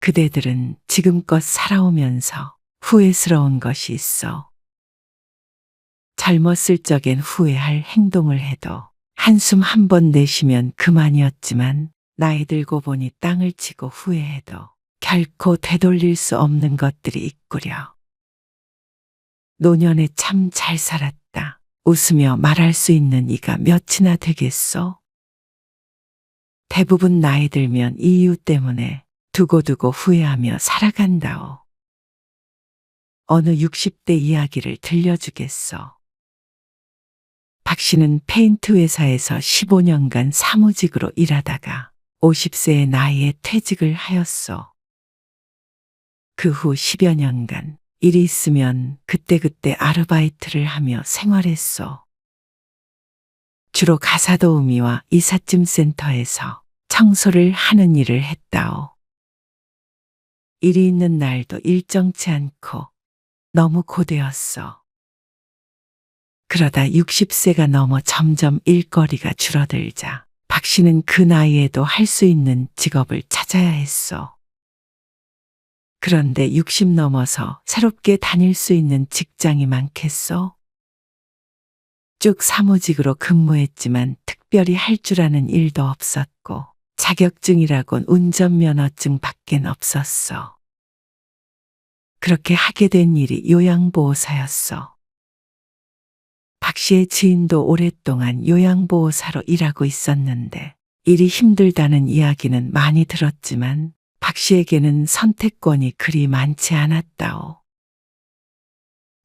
그대들은 지금껏 살아오면서 후회스러운 것이 있어. 젊었을 적엔 후회할 행동을 해도 한숨 한 번 내쉬면 그만이었지만 나이 들고 보니 땅을 치고 후회해도 결코 되돌릴 수 없는 것들이 있구려. 노년에 참 잘 살았다. 웃으며 말할 수 있는 이가 몇이나 되겠소? 대부분 나이 들면 이 이유 때문에 두고두고 후회하며 살아간다오. 어느 60대 이야기를 들려주겠소. 박 씨는 페인트 회사에서 15년간 사무직으로 일하다가 50세의 나이에 퇴직을 하였소. 그 후 10여 년간 일이 있으면 그때그때 아르바이트를 하며 생활했소. 주로 가사도우미와 이삿짐 센터에서 청소를 하는 일을 했다오. 일이 있는 날도 일정치 않고 너무 고되었어. 그러다 60세가 넘어 점점 일거리가 줄어들자 박 씨는 그 나이에도 할 수 있는 직업을 찾아야 했어. 그런데 60 넘어서 새롭게 다닐 수 있는 직장이 많겠어? 쭉 사무직으로 근무했지만 특별히 할 줄 아는 일도 없었고 자격증이라곤 운전면허증 밖엔 없었어. 그렇게 하게 된 일이 요양보호사였어. 박 씨의 지인도 오랫동안 요양보호사로 일하고 있었는데 일이 힘들다는 이야기는 많이 들었지만 박 씨에게는 선택권이 그리 많지 않았다오.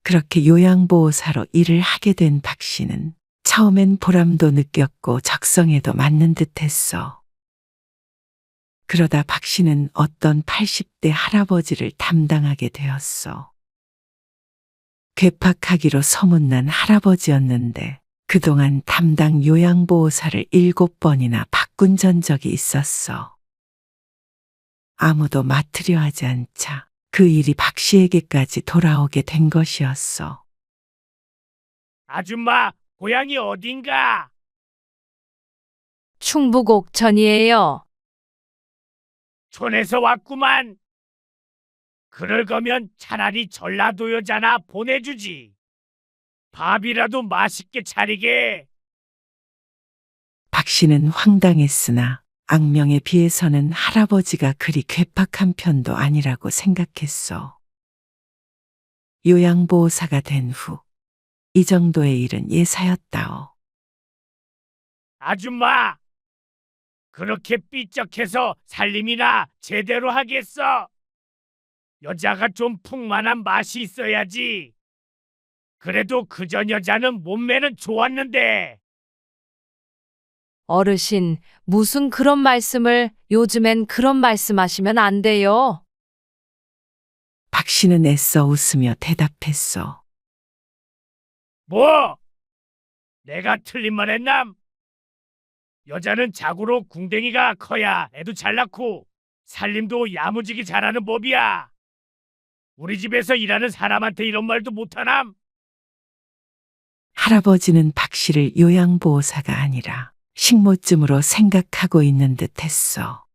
그렇게 요양보호사로 일을 하게 된 박 씨는 처음엔 보람도 느꼈고 적성에도 맞는 듯했어. 그러다 박 씨는 어떤 80대 할아버지를 담당하게 되었어. 괴팍하기로 소문난 할아버지였는데 그동안 담당 요양보호사를 7번이나 바꾼 전적이 있었어. 아무도 맡으려 하지 않자 그 일이 박 씨에게까지 돌아오게 된 것이었어. 아줌마, 고향이 어딘가? 충북 옥천이에요. 촌에서 왔구만. 그럴 거면 차라리 전라도 여자나 보내주지. 밥이라도 맛있게 차리게. 박 씨는 황당했으나 악명에 비해서는 할아버지가 그리 괴팍한 편도 아니라고 생각했어. 요양보호사가 된 후 이 정도의 일은 예사였다오. 아줌마, 그렇게 삐쩍해서 살림이나 제대로 하겠어. 여자가 좀 풍만한 맛이 있어야지. 그래도 그전 여자는 몸매는 좋았는데. 어르신, 무슨 그런 말씀을, 요즘엔 그런 말씀하시면 안 돼요. 박 씨는 애써 웃으며 대답했어. 뭐? 내가 틀린 말 했남? 여자는 자고로 궁뎅이가 커야 애도 잘 낳고 살림도 야무지게 잘하는 법이야. 우리 집에서 일하는 사람한테 이런 말도 못하남? 할아버지는 박 씨를 요양보호사가 아니라 식모쯤으로 생각하고 있는 듯 했어.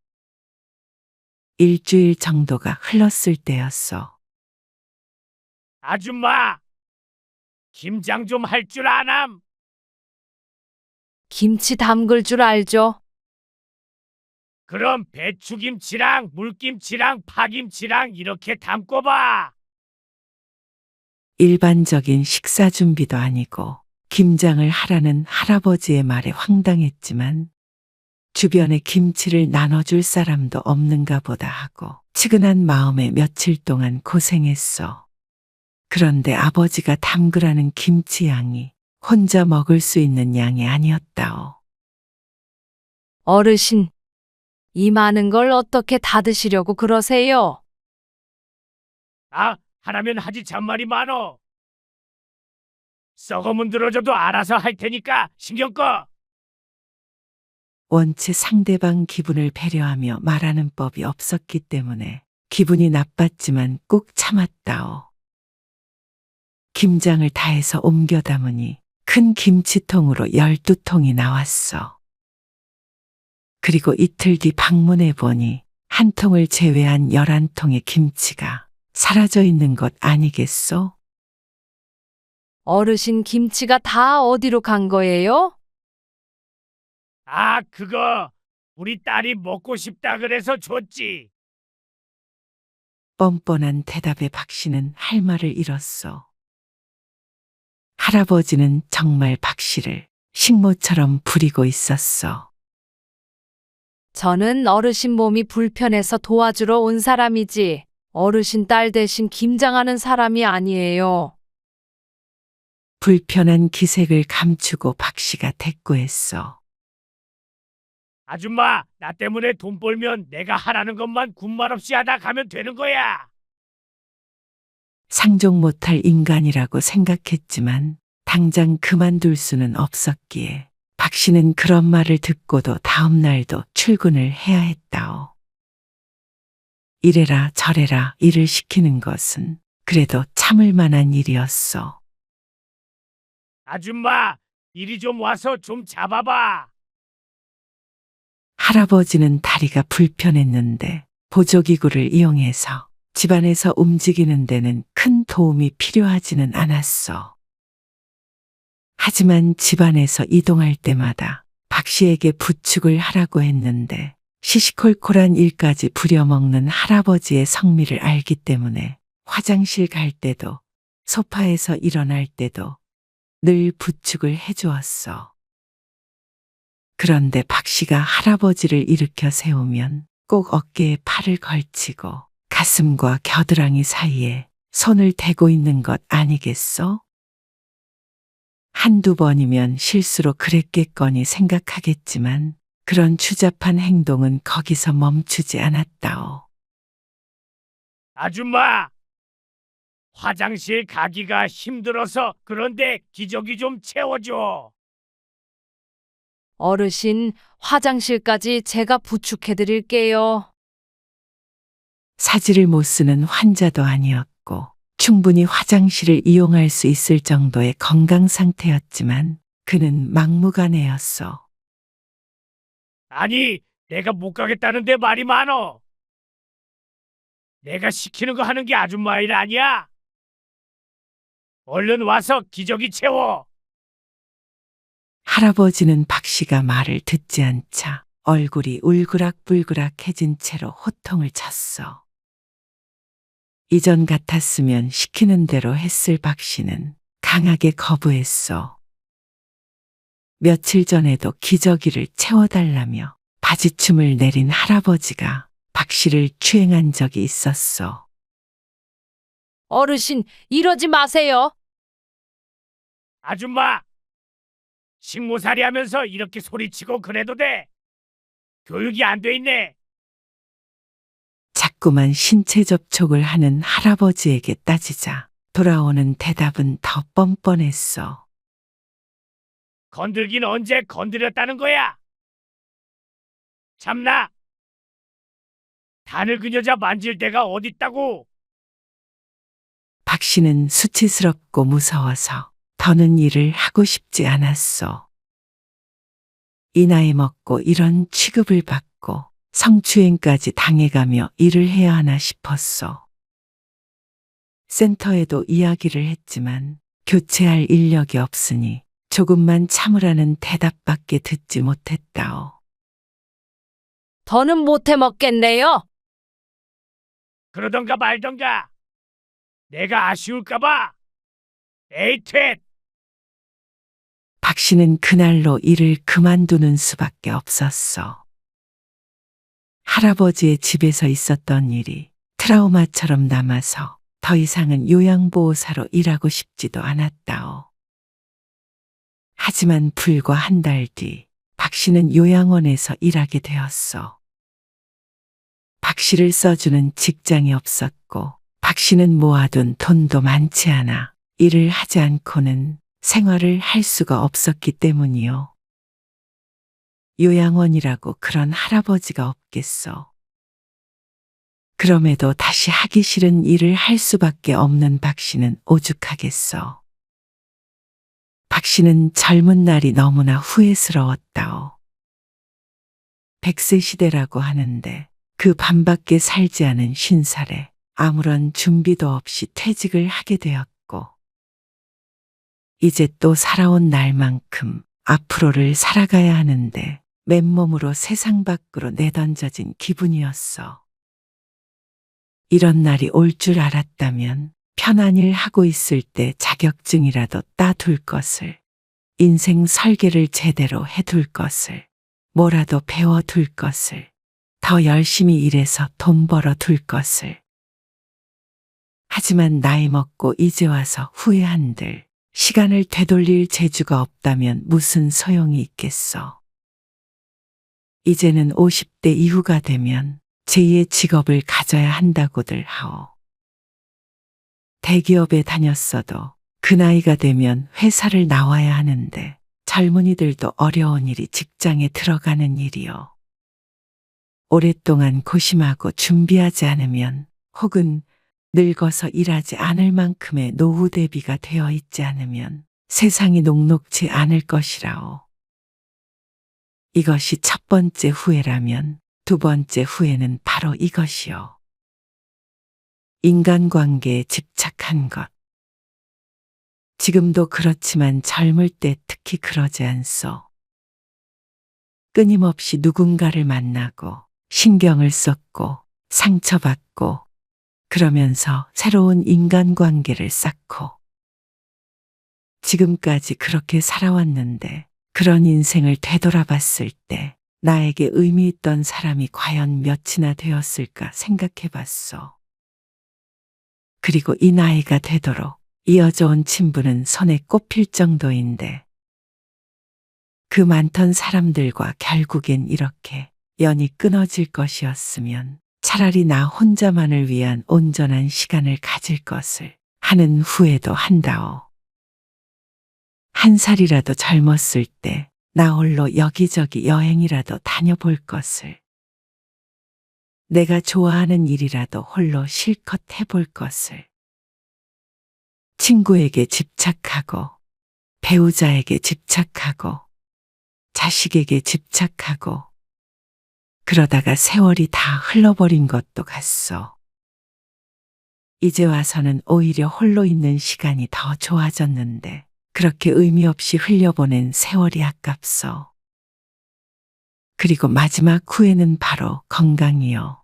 일주일 정도가 흘렀을 때였어. 아줌마, 김장 좀 할 줄 아남? 김치 담글 줄 알죠? 그럼 배추김치랑 물김치랑 파김치랑 이렇게 담궈봐. 일반적인 식사 준비도 아니고 김장을 하라는 할아버지의 말에 황당했지만 주변에 김치를 나눠줄 사람도 없는가 보다 하고 측은한 마음에 며칠 동안 고생했어. 그런데 아버지가 담그라는 김치 양이 혼자 먹을 수 있는 양이 아니었다오. 어르신, 이 많은 걸 어떻게 다 드시려고 그러세요? 아, 하라면 하지 잔말이 많어. 썩어 문드러져도 알아서 할 테니까 신경 꺼. 원체 상대방 기분을 배려하며 말하는 법이 없었기 때문에 기분이 나빴지만 꾹 참았다오. 김장을 다해서 옮겨 담으니 큰 김치통으로 12통이 나왔어. 그리고 이틀 뒤 방문해 보니 한 통을 제외한 11통의 김치가 사라져 있는 것 아니겠소? 어르신 김치가 다 어디로 간 거예요? 아, 그거 우리 딸이 먹고 싶다 그래서 줬지. 뻔뻔한 대답에 박 씨는 할 말을 잃었어. 할아버지는 정말 박 씨를 식모처럼 부리고 있었어. 저는 어르신 몸이 불편해서 도와주러 온 사람이지 어르신 딸 대신 김장하는 사람이 아니에요. 불편한 기색을 감추고 박 씨가 대꾸했어. 아줌마, 나 때문에 돈 벌면 내가 하라는 것만 군말 없이 하다 가면 되는 거야. 상종 못할 인간이라고 생각했지만 당장 그만둘 수는 없었기에 박 씨는 그런 말을 듣고도 다음 날도 출근을 해야 했다오. 이래라 저래라 일을 시키는 것은 그래도 참을 만한 일이었어. 아줌마, 이리 좀 와서 좀 잡아봐. 할아버지는 다리가 불편했는데 보조기구를 이용해서 집안에서 움직이는 데는 큰 도움이 필요하지는 않았어. 하지만 집안에서 이동할 때마다 박 씨에게 부축을 하라고 했는데 시시콜콜한 일까지 부려먹는 할아버지의 성미를 알기 때문에 화장실 갈 때도 소파에서 일어날 때도 늘 부축을 해주었어. 그런데 박 씨가 할아버지를 일으켜 세우면 꼭 어깨에 팔을 걸치고 가슴과 겨드랑이 사이에 손을 대고 있는 것 아니겠소? 한두 번이면 실수로 그랬겠거니 생각하겠지만 그런 추잡한 행동은 거기서 멈추지 않았다오. 아줌마, 화장실 가기가 힘들어서 그런데 기저귀 좀 채워줘. 어르신 화장실까지 제가 부축해 드릴게요. 사지를 못 쓰는 환자도 아니었고 충분히 화장실을 이용할 수 있을 정도의 건강 상태였지만 그는 막무가내였어. 아니, 내가 못 가겠다는데 말이 많어. 내가 시키는 거 하는 게 아줌마 일 아니야? 얼른 와서 기저귀 채워. 할아버지는 박 씨가 말을 듣지 않자 얼굴이 울그락불그락해진 채로 호통을 쳤어. 이전 같았으면 시키는 대로 했을 박 씨는 강하게 거부했어. 며칠 전에도 기저귀를 채워달라며 바지춤을 내린 할아버지가 박 씨를 추행한 적이 있었어. 어르신 이러지 마세요. 아줌마, 식모살이 하면서 이렇게 소리치고 그래도 돼? 교육이 안 돼 있네. 자꾸만 신체 접촉을 하는 할아버지에게 따지자 돌아오는 대답은 더 뻔뻔했어. 건들긴 언제 건드렸다는 거야? 참나, 단을 그 여자 만질 데가 어딨다고? 박 씨는 수치스럽고 무서워서 더는 일을 하고 싶지 않았어. 이 나이 먹고 이런 취급을 받고 성추행까지 당해가며 일을 해야 하나 싶었어. 센터에도 이야기를 했지만 교체할 인력이 없으니 조금만 참으라는 대답밖에 듣지 못했다오. 더는 못해 먹겠네요. 그러던가 말던가. 내가 아쉬울까봐. 에이, 텟! 박 씨는 그날로 일을 그만두는 수밖에 없었어. 할아버지의 집에서 있었던 일이 트라우마처럼 남아서 더 이상은 요양보호사로 일하고 싶지도 않았다오. 하지만 불과 한 달 뒤 박 씨는 요양원에서 일하게 되었어. 박 씨를 써주는 직장이 없었고 박 씨는 모아둔 돈도 많지 않아 일을 하지 않고는 생활을 할 수가 없었기 때문이요. 요양원이라고 그런 할아버지가 없겠어. 그럼에도 다시 하기 싫은 일을 할 수밖에 없는 박 씨는 오죽하겠어. 박 씨는 젊은 날이 너무나 후회스러웠다오. 100세 시대라고 하는데 그 밤밖에 살지 않은 50살에 아무런 준비도 없이 퇴직을 하게 되었고, 이제 또 살아온 날만큼 앞으로를 살아가야 하는데 맨몸으로 세상 밖으로 내던져진 기분이었어. 이런 날이 올 줄 알았다면 편한 일 하고 있을 때 자격증이라도 따둘 것을, 인생 설계를 제대로 해둘 것을, 뭐라도 배워둘 것을, 더 열심히 일해서 돈 벌어둘 것을. 하지만 나이 먹고 이제 와서 후회한들 시간을 되돌릴 재주가 없다면 무슨 소용이 있겠어. 이제는 50대 이후가 되면 제2의 직업을 가져야 한다고들 하오. 대기업에 다녔어도 그 나이가 되면 회사를 나와야 하는데 젊은이들도 어려운 일이 직장에 들어가는 일이요. 오랫동안 고심하고 준비하지 않으면 혹은 늙어서 일하지 않을 만큼의 노후 대비가 되어 있지 않으면 세상이 녹록지 않을 것이라오. 이것이 첫 번째 후회라면 두 번째 후회는 바로 이것이요. 인간관계에 집착한 것. 지금도 그렇지만 젊을 때 특히 그러지 않소. 끊임없이 누군가를 만나고 신경을 썼고 상처받고 그러면서 새로운 인간관계를 쌓고 지금까지 그렇게 살아왔는데 그런 인생을 되돌아봤을 때 나에게 의미 있던 사람이 과연 몇이나 되었을까 생각해봤소. 그리고 이 나이가 되도록 이어져 온 친분은 손에 꼽힐 정도인데 그 많던 사람들과 결국엔 이렇게 연이 끊어질 것이었으면 차라리 나 혼자만을 위한 온전한 시간을 가질 것을 하는 후회도 한다오. 1살이라도 젊었을 때 나 홀로 여기저기 여행이라도 다녀볼 것을, 내가 좋아하는 일이라도 홀로 실컷 해볼 것을, 친구에게 집착하고 배우자에게 집착하고 자식에게 집착하고 그러다가 세월이 다 흘러버린 것도 같소. 이제 와서는 오히려 홀로 있는 시간이 더 좋아졌는데 그렇게 의미 없이 흘려보낸 세월이 아깝소. 그리고 마지막 후회는 바로 건강이요.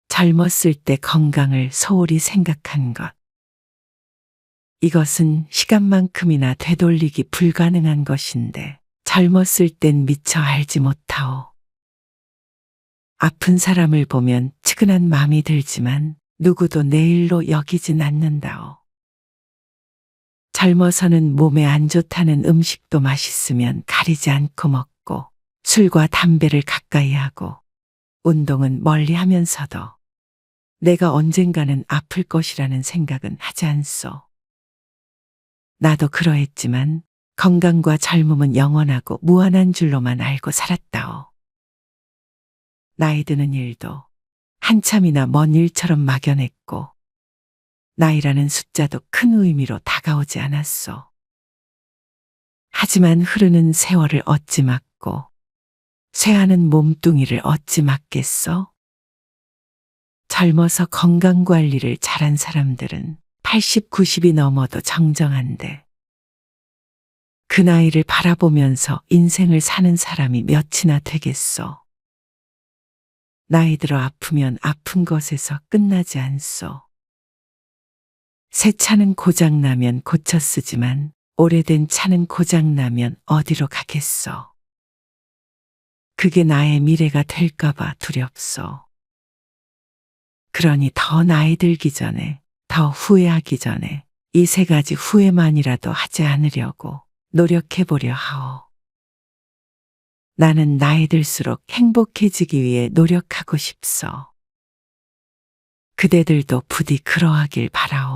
젊었을 때 건강을 소홀히 생각한 것. 이것은 시간만큼이나 되돌리기 불가능한 것인데 젊었을 땐 미처 알지 못하오. 아픈 사람을 보면 측은한 마음이 들지만 누구도 내 일로 여기진 않는다오. 젊어서는 몸에 안 좋다는 음식도 맛있으면 가리지 않고 먹고 술과 담배를 가까이 하고 운동은 멀리 하면서도 내가 언젠가는 아플 것이라는 생각은 하지 않소. 나도 그러했지만 건강과 젊음은 영원하고 무한한 줄로만 알고 살았다오. 나이 드는 일도 한참이나 먼 일처럼 막연했고 나이라는 숫자도 큰 의미로 다가오지 않았소. 하지만 흐르는 세월을 어찌 막고 쇠하는 몸뚱이를 어찌 막겠소? 젊어서 건강관리를 잘한 사람들은 80, 90이 넘어도 정정한데 그 나이를 바라보면서 인생을 사는 사람이 몇이나 되겠소? 나이 들어 아프면 아픈 것에서 끝나지 않소. 새 차는 고장나면 고쳐 쓰지만 오래된 차는 고장나면 어디로 가겠소? 그게 나의 미래가 될까봐 두렵소. 그러니 더 나이 들기 전에, 더 후회하기 전에 이 세 가지 후회만이라도 하지 않으려고 노력해보려 하오. 나는 나이 들수록 행복해지기 위해 노력하고 싶소. 그대들도 부디 그러하길 바라오.